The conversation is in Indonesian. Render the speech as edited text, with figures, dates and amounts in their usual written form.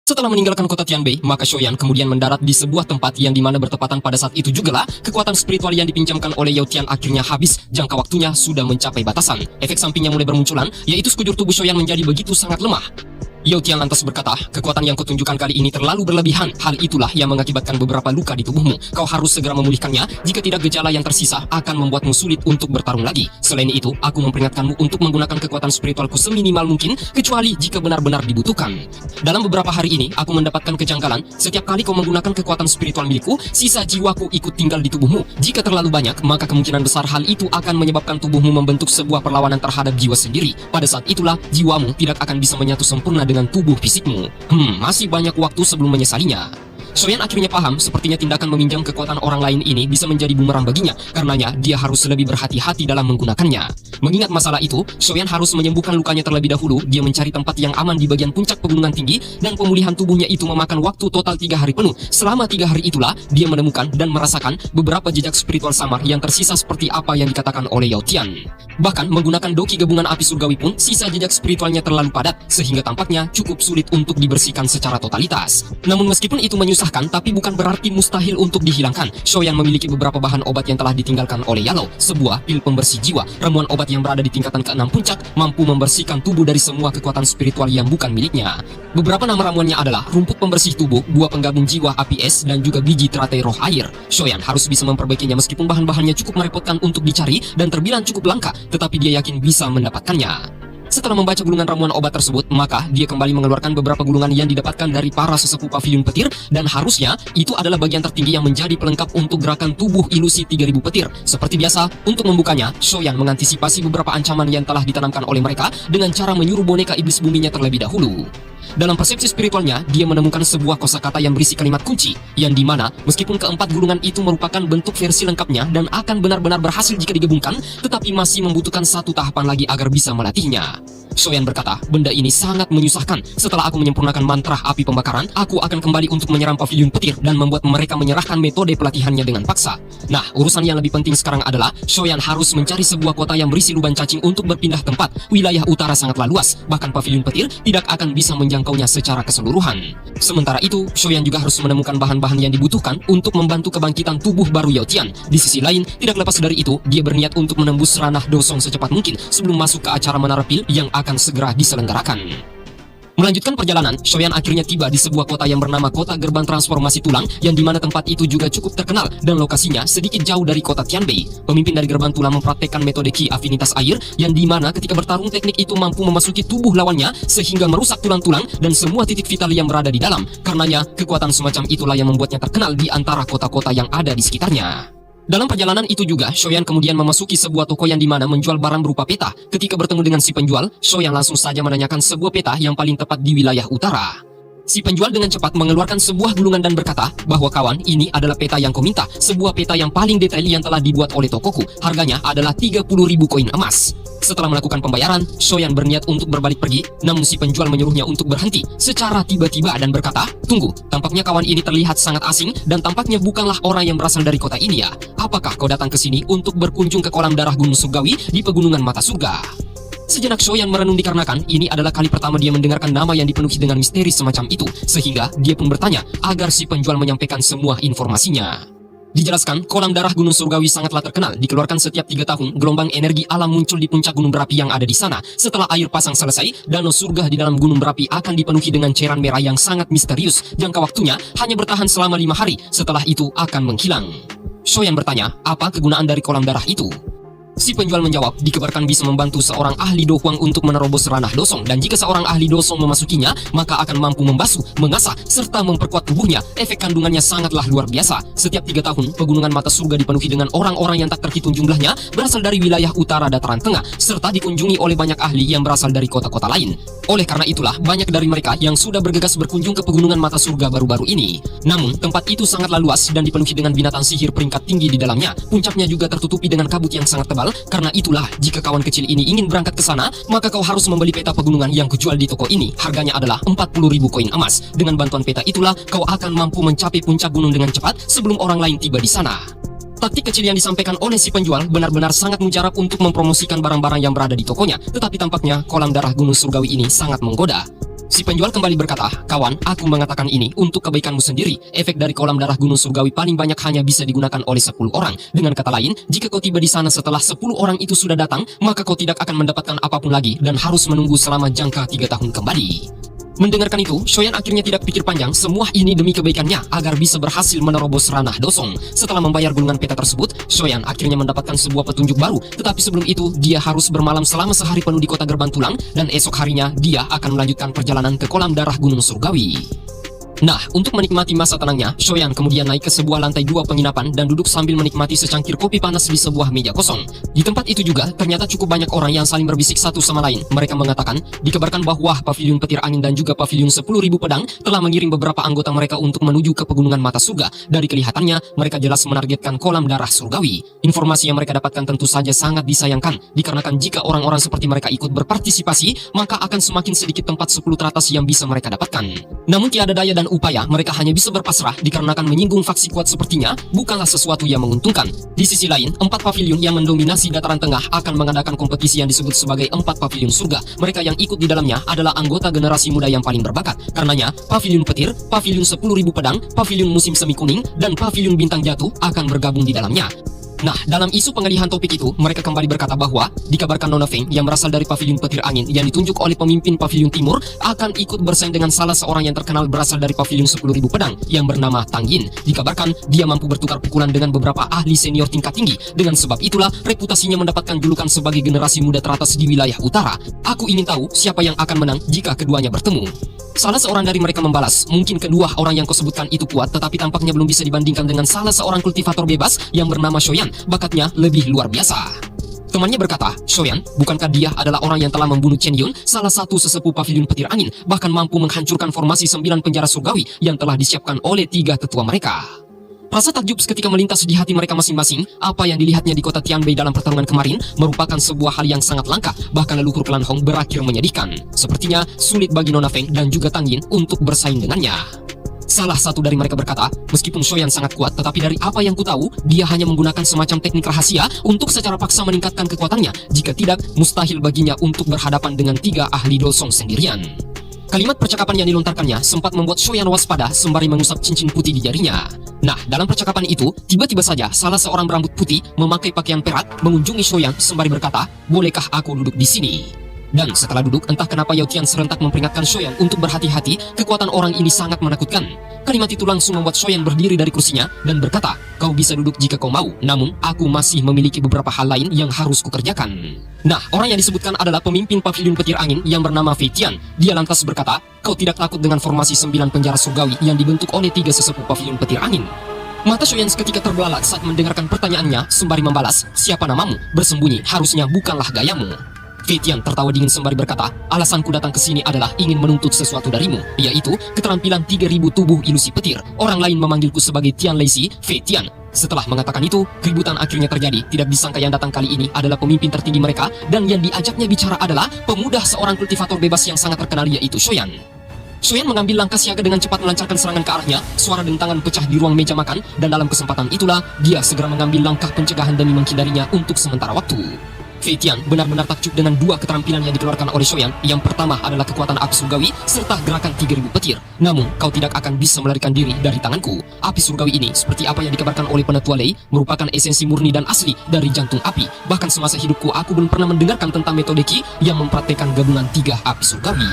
Setelah meninggalkan kota Tianbei, maka Shoyan kemudian mendarat di sebuah tempat yang dimana bertepatan pada saat itu juga lah kekuatan spiritual yang dipinjamkan oleh Yao Tian akhirnya habis, jangka waktunya sudah mencapai batasan. Efek sampingnya mulai bermunculan, yaitu sekujur tubuh Shoyan menjadi begitu sangat lemah. Yao Tian lantas berkata, kekuatan yang kau tunjukkan kali ini terlalu berlebihan. Hal itulah yang mengakibatkan beberapa luka di tubuhmu. Kau harus segera memulihkannya, jika tidak gejala yang tersisa akan membuatmu sulit untuk bertarung lagi. Selain itu, aku memperingatkanmu untuk menggunakan kekuatan spiritualku seminimal mungkin, kecuali jika benar-benar dibutuhkan. Dalam beberapa hari ini, aku mendapatkan kejanggalan. Setiap kali kau menggunakan kekuatan spiritual milikku, sisa jiwaku ikut tinggal di tubuhmu. Jika terlalu banyak, maka kemungkinan besar hal itu akan menyebabkan tubuhmu membentuk sebuah perlawanan terhadap jiwa sendiri. Pada saat itulah, jiwamu tidak akan bisa menyatu sempurna dengan tubuh fisikmu. Masih banyak waktu sebelum menyesalinya. Shoyan akhirnya paham, sepertinya tindakan meminjam kekuatan orang lain ini bisa menjadi bumerang baginya, karenanya dia harus lebih berhati-hati dalam menggunakannya. Mengingat masalah itu, Shoyan harus menyembuhkan lukanya terlebih dahulu. Dia mencari tempat yang aman di bagian puncak pegunungan tinggi, dan pemulihan tubuhnya itu memakan waktu total 3 hari penuh. Selama 3 hari itulah, dia menemukan dan merasakan beberapa jejak spiritual samar yang tersisa seperti apa yang dikatakan oleh Yao Tian. Bahkan menggunakan doki gabungan api surgawi pun, sisa jejak spiritualnya terlalu padat, sehingga tampaknya cukup sulit untuk dibersihkan secara totalitas. Namun meskipun itu menyusahkan, tapi bukan berarti mustahil untuk dihilangkan. Shoyan memiliki beberapa bahan obat yang telah ditinggalkan oleh Yalo. Sebuah pil pembersih jiwa, ramuan obat yang berada di tingkatan ke-6 puncak, mampu membersihkan tubuh dari semua kekuatan spiritual yang bukan miliknya. Beberapa nama ramuannya adalah rumput pembersih tubuh, buah penggabung jiwa api es, dan juga biji teratai roh air. Shoyan harus bisa memperbaikinya meskipun bahan-bahannya cukup merepotkan untuk dicari dan terbilang cukup langka, tetapi dia yakin bisa mendapatkannya. Setelah membaca gulungan ramuan obat tersebut, maka dia kembali mengeluarkan beberapa gulungan yang didapatkan dari para sesepuh pavilion petir, dan harusnya itu adalah bagian tertinggi yang menjadi pelengkap untuk gerakan tubuh ilusi 3000 petir. Seperti biasa, untuk membukanya, Shoyan mengantisipasi beberapa ancaman yang telah ditanamkan oleh mereka dengan cara menyuruh boneka iblis buminya terlebih dahulu. Dalam persepsi spiritualnya, dia menemukan sebuah kosakata yang berisi kalimat kunci, yang dimana meskipun keempat gulungan itu merupakan bentuk versi lengkapnya dan akan benar-benar berhasil jika digabungkan, tetapi masih membutuhkan satu tahapan lagi agar bisa melatihnya. Shoyan berkata, benda ini sangat menyusahkan. Setelah aku menyempurnakan mantra api pembakaran, aku akan kembali untuk menyerang pavilion petir dan membuat mereka menyerahkan metode pelatihannya dengan paksa. Nah, urusan yang lebih penting sekarang adalah Shoyan harus mencari sebuah kota yang berisi lubang cacing untuk berpindah tempat. Wilayah utara sangatlah luas, bahkan pavilion petir tidak akan bisa menjangkaunya secara keseluruhan. Sementara itu, Shoyan juga harus menemukan bahan-bahan yang dibutuhkan untuk membantu kebangkitan tubuh baru Yao Tian. Di sisi lain, tidak lepas dari itu, dia berniat untuk menembus ranah Dosong secepat mungkin sebelum masuk ke acara Menara Pil yang akan segera diselenggarakan. Melanjutkan perjalanan, Shoyan akhirnya tiba di sebuah kota yang bernama Kota Gerbang Transformasi Tulang, yang dimana tempat itu juga cukup terkenal dan lokasinya sedikit jauh dari kota Tianbei. Pemimpin dari Gerbang Tulang mempraktekkan metode Ki Afinitas Air, yang dimana ketika bertarung teknik itu mampu memasuki tubuh lawannya sehingga merusak tulang-tulang dan semua titik vital yang berada di dalam. Karenanya, kekuatan semacam itulah yang membuatnya terkenal di antara kota-kota yang ada di sekitarnya. Dalam perjalanan itu juga, Shoyan kemudian memasuki sebuah toko yang dimana menjual barang berupa peta. Ketika bertemu dengan si penjual, Shoyan langsung saja menanyakan sebuah peta yang paling tepat di wilayah utara. Si penjual dengan cepat mengeluarkan sebuah gulungan dan berkata bahwa kawan, ini adalah peta yang kau minta, sebuah peta yang paling detail yang telah dibuat oleh tokoku. Harganya adalah 30.000 koin emas. Setelah melakukan pembayaran, Shoyan berniat untuk berbalik pergi, namun si penjual menyuruhnya untuk berhenti secara tiba-tiba dan berkata, tunggu, tampaknya kawan ini terlihat sangat asing dan tampaknya bukanlah orang yang berasal dari kota ini ya. Apakah kau datang ke sini untuk berkunjung ke kolam darah Gunung Surgawi di pegunungan Mata Surga? Sejenak Shoyan merenung dikarenakan ini adalah kali pertama dia mendengarkan nama yang dipenuhi dengan misteri semacam itu, sehingga dia pun bertanya agar si penjual menyampaikan semua informasinya. Dijelaskan, kolam darah Gunung Surgawi sangatlah terkenal. Dikeluarkan setiap 3 tahun, gelombang energi alam muncul di puncak gunung berapi yang ada di sana. Setelah air pasang selesai, danau surga di dalam gunung berapi akan dipenuhi dengan cairan merah yang sangat misterius. Jangka waktunya hanya bertahan selama 5 hari, setelah itu akan menghilang. Shoyan bertanya, apa kegunaan dari kolam darah itu? Si penjual menjawab, dikabarkan bisa membantu seorang ahli Do Huang untuk menerobos ranah Dosong, dan jika seorang ahli Dosong memasukinya, maka akan mampu membasuh, mengasah, serta memperkuat tubuhnya. Efek kandungannya sangatlah luar biasa. Setiap 3 tahun, pegunungan Mata Surga dipenuhi dengan orang-orang yang tak terhitung jumlahnya, berasal dari wilayah utara dataran tengah, serta dikunjungi oleh banyak ahli yang berasal dari kota-kota lain. Oleh karena itulah, banyak dari mereka yang sudah bergegas berkunjung ke pegunungan Mata Surga baru-baru ini. Namun, tempat itu sangatlah luas dan dipenuhi dengan binatang sihir peringkat tinggi di dalamnya. Puncaknya juga tertutupi dengan kabut yang sangat tebal. Karena itulah, jika kawan kecil ini ingin berangkat ke sana, maka kau harus membeli peta pegunungan yang kujual di toko ini. Harganya adalah 40.000 koin emas. Dengan bantuan peta itulah, kau akan mampu mencapai puncak gunung dengan cepat sebelum orang lain tiba di sana. Taktik kecil yang disampaikan oleh si penjual benar-benar sangat mujarab untuk mempromosikan barang-barang yang berada di tokonya, tetapi tampaknya kolam darah Gunung Surgawi ini sangat menggoda. Si penjual kembali berkata, "Kawan, aku mengatakan ini untuk kebaikanmu sendiri. Efek dari kolam darah Gunung Surgawi paling banyak hanya bisa digunakan oleh 10 orang. Dengan kata lain, jika kau tiba di sana setelah 10 orang itu sudah datang, maka kau tidak akan mendapatkan apapun lagi dan harus menunggu selama jangka 3 tahun kembali." Mendengarkan itu, Shoyan akhirnya tidak pikir panjang, semua ini demi kebaikannya agar bisa berhasil menerobos ranah Dosong. Setelah membayar gulungan peta tersebut, Shoyan akhirnya mendapatkan sebuah petunjuk baru. Tetapi sebelum itu, dia harus bermalam selama sehari penuh di kota Gerbang Tulang, dan esok harinya dia akan melanjutkan perjalanan ke kolam darah Gunung Surgawi. Nah, untuk menikmati masa tenangnya, Shoyan kemudian naik ke sebuah lantai 2 penginapan dan duduk sambil menikmati secangkir kopi panas di sebuah meja kosong. Di tempat itu juga, ternyata cukup banyak orang yang saling berbisik satu sama lain. Mereka mengatakan, dikabarkan bahwa Paviliun Petir Angin dan juga Paviliun 10.000 Pedang telah mengirim beberapa anggota mereka untuk menuju ke Pegunungan Mata Surga. Dari kelihatannya, mereka jelas menargetkan kolam darah surgawi. Informasi yang mereka dapatkan tentu saja sangat disayangkan, dikarenakan jika orang-orang seperti mereka ikut berpartisipasi, maka akan semakin sedikit tempat 10 teratas yang bisa mereka dapatkan. Namun tiada daya dan upaya, mereka hanya bisa berpasrah dikarenakan menyinggung faksi kuat sepertinya bukanlah sesuatu yang menguntungkan. Di sisi lain, 4 paviliun yang mendominasi dataran tengah akan mengadakan kompetisi yang disebut sebagai 4 paviliun surga. Mereka yang ikut di dalamnya adalah anggota generasi muda yang paling berbakat. Karenanya, Paviliun Petir, Paviliun 10.000 Pedang, Paviliun Musim Semi Kuning, dan Paviliun Bintang Jatuh akan bergabung di dalamnya. Nah, dalam isu pengalihan topik itu, mereka kembali berkata bahwa dikabarkan Nona Feng yang berasal dari Paviliun Petir Angin yang ditunjuk oleh pemimpin Paviliun Timur akan ikut bersaing dengan salah seorang yang terkenal berasal dari Paviliun 10.000 Pedang yang bernama Tang Yin. Dikabarkan dia mampu bertukar pukulan dengan beberapa ahli senior tingkat tinggi. Dengan sebab itulah reputasinya mendapatkan julukan sebagai generasi muda teratas di wilayah utara. Aku ingin tahu siapa yang akan menang jika keduanya bertemu. Salah seorang dari mereka membalas, mungkin kedua orang yang kau sebutkan itu kuat, tetapi tampaknya belum bisa dibandingkan dengan salah seorang kultivator bebas yang bernama Shoyan. Bakatnya lebih luar biasa. Temannya berkata, "Shoyan, bukankah dia adalah orang yang telah membunuh Chen Yun, salah satu sesepuh Paviliun Petir Angin, bahkan mampu menghancurkan formasi 9 penjara surgawi yang telah disiapkan oleh 3 tetua mereka?" Rasa takjub seketika melintas di hati mereka masing-masing. Apa yang dilihatnya di kota Tianbei dalam pertarungan kemarin merupakan sebuah hal yang sangat langka. Bahkan leluhur klan Hong berakhir menyedihkan. Sepertinya sulit bagi Nona Feng dan juga Tang Yin untuk bersaing dengannya. Salah satu dari mereka berkata, "Meskipun Shoyan sangat kuat, tetapi dari apa yang ku tahu, dia hanya menggunakan semacam teknik rahasia untuk secara paksa meningkatkan kekuatannya. Jika tidak, mustahil baginya untuk berhadapan dengan 3 ahli Dosong sendirian." Kalimat percakapan yang dilontarkannya sempat membuat Shoyan waspada sembari mengusap cincin putih di jarinya. Nah, dalam percakapan itu, tiba-tiba saja salah seorang berambut putih memakai pakaian perak mengunjungi Shoyan sembari berkata, "Bolehkah aku duduk di sini?" Dan setelah duduk, entah kenapa Yao Tian serentak memperingatkan Shoyan untuk berhati-hati, kekuatan orang ini sangat menakutkan. Kalimat itu langsung membuat Shoyan berdiri dari kursinya dan berkata, "Kau bisa duduk jika kau mau, namun aku masih memiliki beberapa hal lain yang harus kukerjakan." Nah, orang yang disebutkan adalah pemimpin Paviliun Petir Angin yang bernama Fei Tian. Dia lantas berkata, "Kau tidak takut dengan formasi 9 penjara surgawi yang dibentuk oleh 3 sesepuh Paviliun Petir Angin?" Mata Shoyan seketika terbelalak saat mendengarkan pertanyaannya sembari membalas, "Siapa namamu? Bersembunyi harusnya bukanlah gayamu." Fei Tian tertawa dingin sembari berkata, "Alasanku datang ke sini adalah ingin menuntut sesuatu darimu, yaitu keterampilan 3.000 tubuh ilusi petir. Orang lain memanggilku sebagai Tian Leixi, Fei Tian." Setelah mengatakan itu, keributan akhirnya terjadi. Tidak disangka yang datang kali ini adalah pemimpin tertinggi mereka, dan yang diajaknya bicara adalah pemuda seorang kultivator bebas yang sangat terkenal, yaitu Shoyan. Shoyan mengambil langkah siaga dengan cepat melancarkan serangan ke arahnya. Suara dentangan pecah di ruang meja makan, dan dalam kesempatan itulah dia segera mengambil langkah pencegahan demi menghindarinya untuk sementara waktu. Fei Tian benar-benar takjub dengan 2 keterampilan yang dikeluarkan oleh Shoyan. Yang pertama adalah kekuatan api surgawi serta gerakan 3.000 petir. Namun, kau tidak akan bisa melarikan diri dari tanganku. Api surgawi ini, seperti apa yang dikabarkan oleh penatua Lei, merupakan esensi murni dan asli dari jantung api. Bahkan semasa hidupku, aku belum pernah mendengarkan tentang metode Qi yang mempraktekkan gabungan 3 api surgawi.